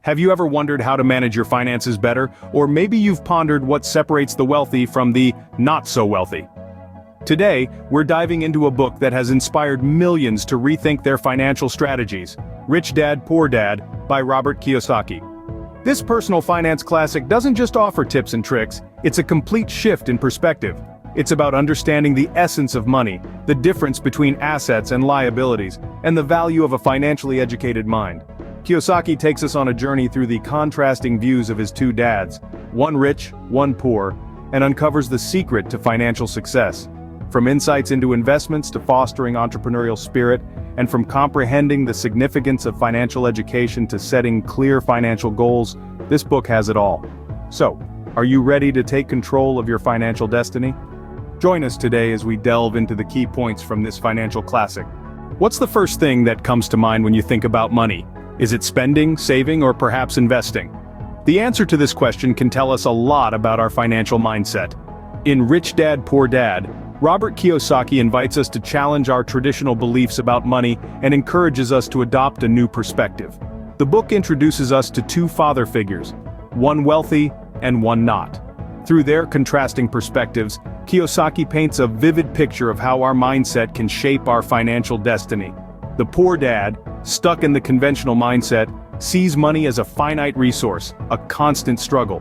Have you ever wondered how to manage your finances better? Or maybe you've pondered what separates the wealthy from the not-so-wealthy. Today, we're diving into a book that has inspired millions to rethink their financial strategies, Rich Dad, Poor Dad, by Robert Kiyosaki. This personal finance classic doesn't just offer tips and tricks, it's a complete shift in perspective. It's about understanding the essence of money, the difference between assets and liabilities, and the value of a financially educated mind. Kiyosaki takes us on a journey through the contrasting views of his two dads, one rich, one poor, and uncovers the secret to financial success. From insights into investments to fostering entrepreneurial spirit, and from comprehending the significance of financial education to setting clear financial goals, this book has it all. So, are you ready to take control of your financial destiny? Join us today as we delve into the key points from this financial classic. What's the first thing that comes to mind when you think about money? Is it spending, saving, or perhaps investing? The answer to this question can tell us a lot about our financial mindset. In Rich Dad, Poor Dad, Robert Kiyosaki invites us to challenge our traditional beliefs about money and encourages us to adopt a new perspective. The book introduces us to two father figures, one wealthy and one not. Through their contrasting perspectives, Kiyosaki paints a vivid picture of how our mindset can shape our financial destiny. The poor dad, stuck in the conventional mindset, sees money as a finite resource, a constant struggle.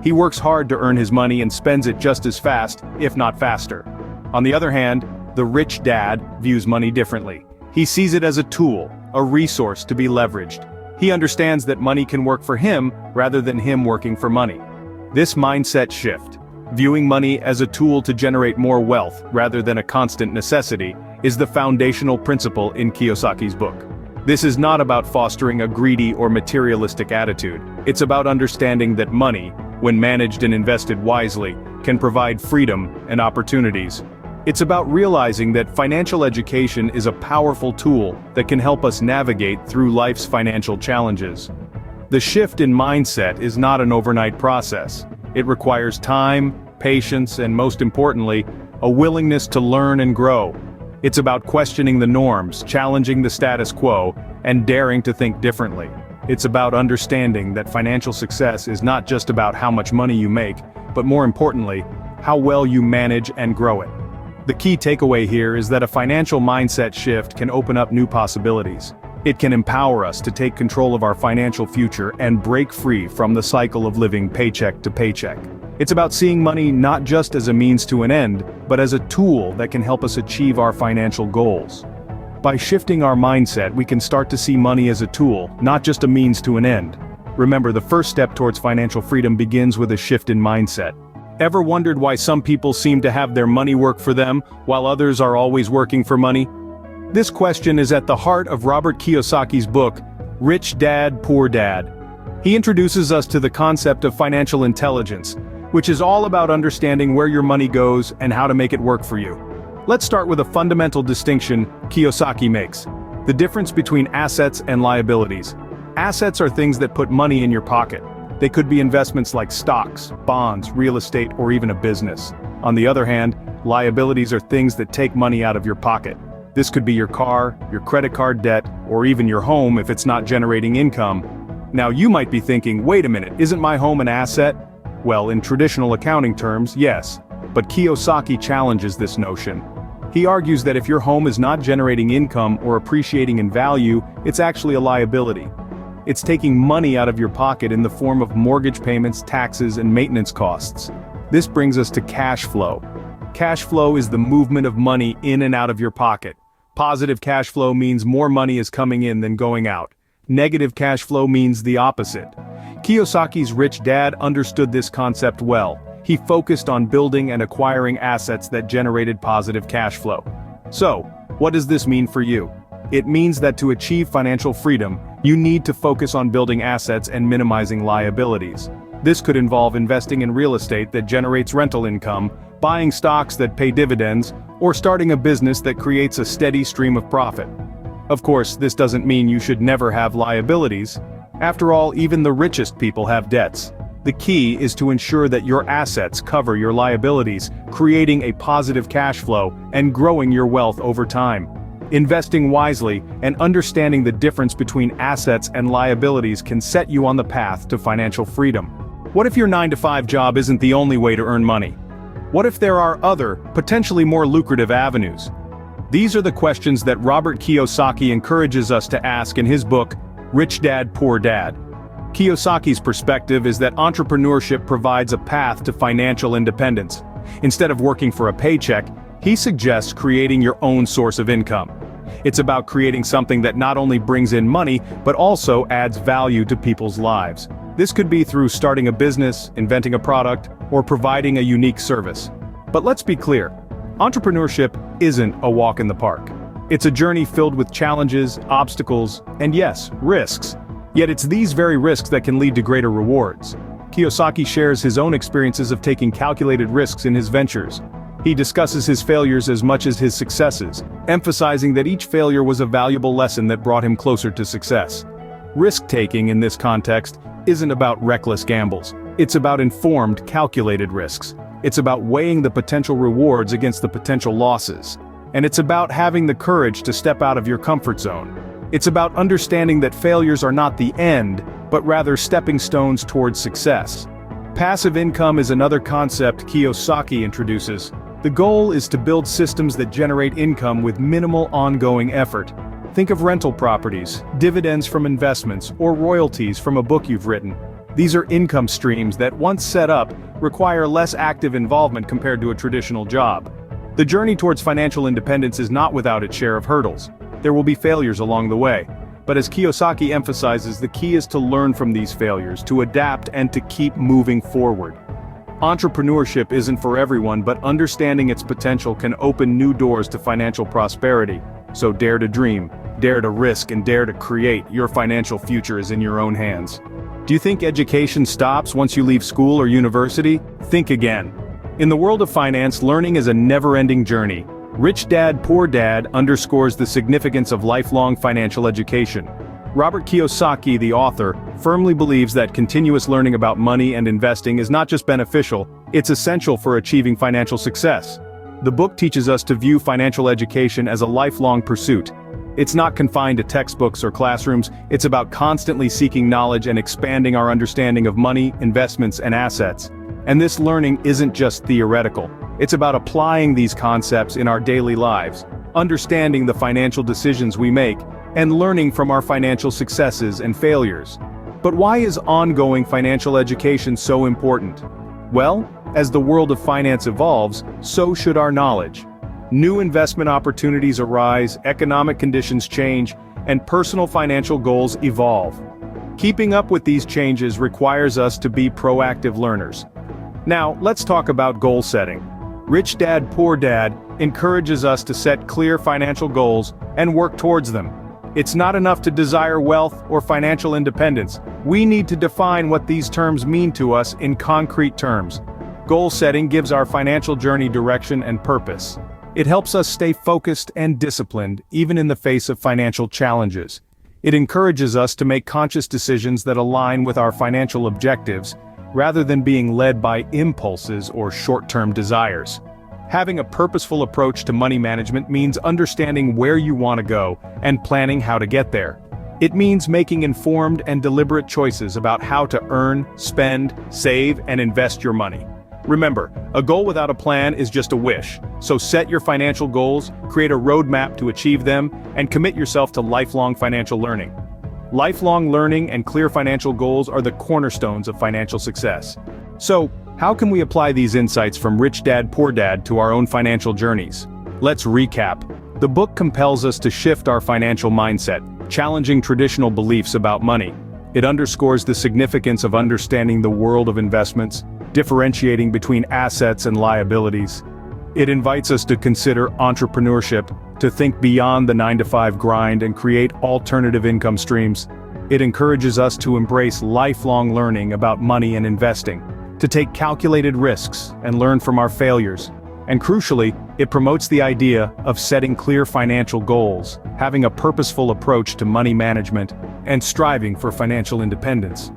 He works hard to earn his money and spends it just as fast, if not faster. On the other hand, the rich dad views money differently. He sees it as a tool, a resource to be leveraged. He understands that money can work for him rather than him working for money. This mindset shift, viewing money as a tool to generate more wealth rather than a constant necessity, is the foundational principle in Kiyosaki's book. This is not about fostering a greedy or materialistic attitude. It's about understanding that money, when managed and invested wisely, can provide freedom and opportunities. It's about realizing that financial education is a powerful tool that can help us navigate through life's financial challenges. The shift in mindset is not an overnight process. It requires time, patience, and most importantly, a willingness to learn and grow. It's about questioning the norms, challenging the status quo, and daring to think differently. It's about understanding that financial success is not just about how much money you make, but more importantly, how well you manage and grow it. The key takeaway here is that a financial mindset shift can open up new possibilities. It can empower us to take control of our financial future and break free from the cycle of living paycheck to paycheck. It's about seeing money not just as a means to an end, but as a tool that can help us achieve our financial goals. By shifting our mindset, we can start to see money as a tool, not just a means to an end. Remember, the first step towards financial freedom begins with a shift in mindset. Ever wondered why some people seem to have their money work for them, while others are always working for money? This question is at the heart of Robert Kiyosaki's book, Rich Dad, Poor Dad. He introduces us to the concept of financial intelligence, which is all about understanding where your money goes and how to make it work for you. Let's start with a fundamental distinction Kiyosaki makes: the difference between assets and liabilities. Assets are things that put money in your pocket. They could be investments like stocks, bonds, real estate, or even a business. On the other hand, liabilities are things that take money out of your pocket. This could be your car, your credit card debt, or even your home if it's not generating income. Now you might be thinking, wait a minute, isn't my home an asset? Well, in traditional accounting terms, yes. But Kiyosaki challenges this notion. He argues that if your home is not generating income or appreciating in value, it's actually a liability. It's taking money out of your pocket in the form of mortgage payments, taxes, and maintenance costs. This brings us to cash flow. Cash flow is the movement of money in and out of your pocket. Positive cash flow means more money is coming in than going out. Negative cash flow means the opposite. Kiyosaki's rich dad understood this concept well. He focused on building and acquiring assets that generated positive cash flow. So, what does this mean for you? It means that to achieve financial freedom, you need to focus on building assets and minimizing liabilities. This could involve investing in real estate that generates rental income, buying stocks that pay dividends, or starting a business that creates a steady stream of profit. Of course, this doesn't mean you should never have liabilities. After all, even the richest people have debts. The key is to ensure that your assets cover your liabilities, creating a positive cash flow and growing your wealth over time. Investing wisely and understanding the difference between assets and liabilities can set you on the path to financial freedom. What if your 9-to-5 job isn't the only way to earn money? What if there are other, potentially more lucrative avenues? These are the questions that Robert Kiyosaki encourages us to ask in his book, Rich Dad, Poor Dad. Kiyosaki's perspective is that entrepreneurship provides a path to financial independence. Instead of working for a paycheck, he suggests creating your own source of income. It's about creating something that not only brings in money, but also adds value to people's lives. This could be through starting a business, inventing a product, or providing a unique service. But let's be clear, entrepreneurship isn't a walk in the park. It's a journey filled with challenges, obstacles, and yes, risks. Yet it's these very risks that can lead to greater rewards. Kiyosaki shares his own experiences of taking calculated risks in his ventures. He discusses his failures as much as his successes, emphasizing that each failure was a valuable lesson that brought him closer to success. Risk-taking in this context isn't about reckless gambles. It's about informed, calculated risks. It's about weighing the potential rewards against the potential losses. And it's about having the courage to step out of your comfort zone. It's about understanding that failures are not the end, but rather stepping stones towards success. Passive income is another concept Kiyosaki introduces. The goal is to build systems that generate income with minimal ongoing effort. Think of rental properties, dividends from investments, or royalties from a book you've written. These are income streams that, once set up, require less active involvement compared to a traditional job. The journey towards financial independence is not without its share of hurdles. There will be failures along the way. But as Kiyosaki emphasizes, the key is to learn from these failures, to adapt and to keep moving forward. Entrepreneurship isn't for everyone, but understanding its potential can open new doors to financial prosperity. So dare to dream, dare to risk, and dare to create. Your financial future is in your own hands. Do you think education stops once you leave school or university? Think again. In the world of finance, learning is a never-ending journey. Rich Dad, Poor Dad underscores the significance of lifelong financial education. Robert Kiyosaki, the author, firmly believes that continuous learning about money and investing is not just beneficial, it's essential for achieving financial success. The book teaches us to view financial education as a lifelong pursuit. It's not confined to textbooks or classrooms, it's about constantly seeking knowledge and expanding our understanding of money, investments, and assets. And this learning isn't just theoretical. It's about applying these concepts in our daily lives, understanding the financial decisions we make, and learning from our financial successes and failures. But why is ongoing financial education so important? Well, as the world of finance evolves, so should our knowledge. New investment opportunities arise, economic conditions change, and personal financial goals evolve. Keeping up with these changes requires us to be proactive learners. Now, let's talk about goal setting. Rich Dad, Poor Dad encourages us to set clear financial goals and work towards them. It's not enough to desire wealth or financial independence. We need to define what these terms mean to us in concrete terms. Goal setting gives our financial journey direction and purpose. It helps us stay focused and disciplined, even in the face of financial challenges. It encourages us to make conscious decisions that align with our financial objectives, rather than being led by impulses or short-term desires. Having a purposeful approach to money management means understanding where you want to go and planning how to get there. It means making informed and deliberate choices about how to earn, spend, save, and invest your money. Remember, a goal without a plan is just a wish, so set your financial goals, create a roadmap to achieve them, and commit yourself to lifelong financial learning. Lifelong learning and clear financial goals are the cornerstones of financial success. So, how can we apply these insights from Rich Dad, Poor Dad to our own financial journeys? Let's recap. The book compels us to shift our financial mindset, challenging traditional beliefs about money. It underscores the significance of understanding the world of investments, differentiating between assets and liabilities. It invites us to consider entrepreneurship, to think beyond the 9-to-5 grind and create alternative income streams. It encourages us to embrace lifelong learning about money and investing, to take calculated risks and learn from our failures. And crucially, it promotes the idea of setting clear financial goals, having a purposeful approach to money management, and striving for financial independence.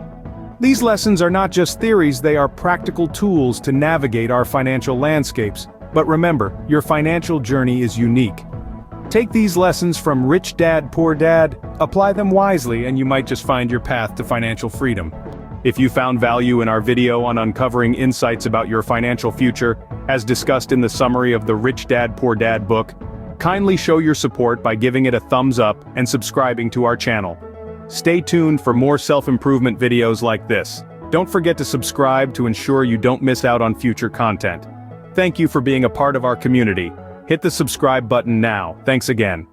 These lessons are not just theories, they are practical tools to navigate our financial landscapes. But remember, your financial journey is unique. Take these lessons from Rich Dad, Poor Dad, apply them wisely, and you might just find your path to financial freedom. If you found value in our video on uncovering insights about your financial future, as discussed in the summary of the Rich Dad, Poor Dad book, kindly show your support by giving it a thumbs up and subscribing to our channel. Stay tuned for more self-improvement videos like this. Don't forget to subscribe to ensure you don't miss out on future content. Thank you for being a part of our community. Hit the subscribe button now. Thanks again.